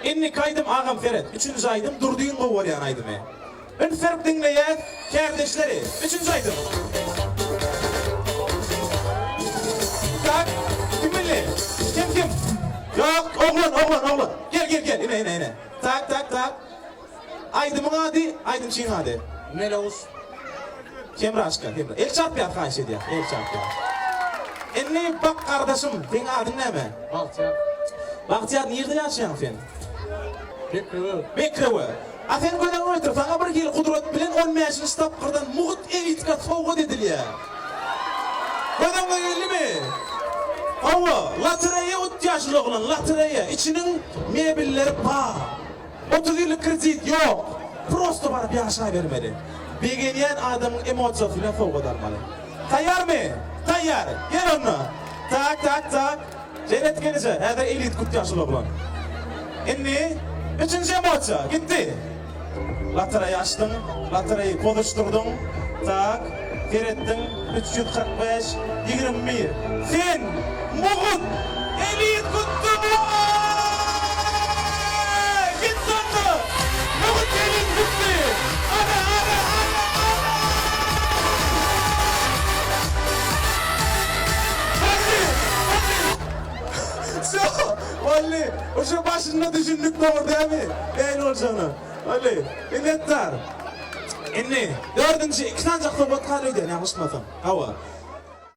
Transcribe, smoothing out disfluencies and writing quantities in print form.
Inni kaydım ağam Ferhat. 3. aydım durduğun kovur yani aydım. Ön ferp dinleyen kardeşleri. 3. aydım. Tak. Kiminle? Kim? Yok oğlan. Gel. İne. Tak. Aydımın adı, aydım şeyin adı. Melavuz. Kemraşka. El çarp ya arkadaş ediyor. El çarp ya. Inni bak kardeşim. Senin adın ne mi? Bahtiyar. Bahtiyar nerede yaşayan sen? Bekrevi. Afen koydan oytur. Sana bir gel kudret bilen 10 meşin stop kırdan muğut elitka soğuk edil ya. Koydan geldi mi? Hava, latreye 30 yaşlı oğlan, latreye. İçinin mebelleri pa. 30 yıllık kredi yok. Prosto bana bir aşağı vermedi. Beğeniyen adamın emosyonuyla soğuk edarmalı. Tayyar mı? Tayyar. Gel onunla. Tak. Cennet gelirse, hadi elit 40 yaşlı oğlan. Inni, 3. emosyon, gitti. Latrayı açtın, latrayı konuşturdun. Tak, verettin, 345, 21. Sen, muğut, elit kuttu mu? Git sonunda. Muğut elit kuttu. Ana. Vallahi, o şu başında düşündük doğru değil mi? Eğil olacağını. Vallahi, milletler. İnni, 4. 2. Ocak'ta botkalıydı, yanlışmasam. Hava.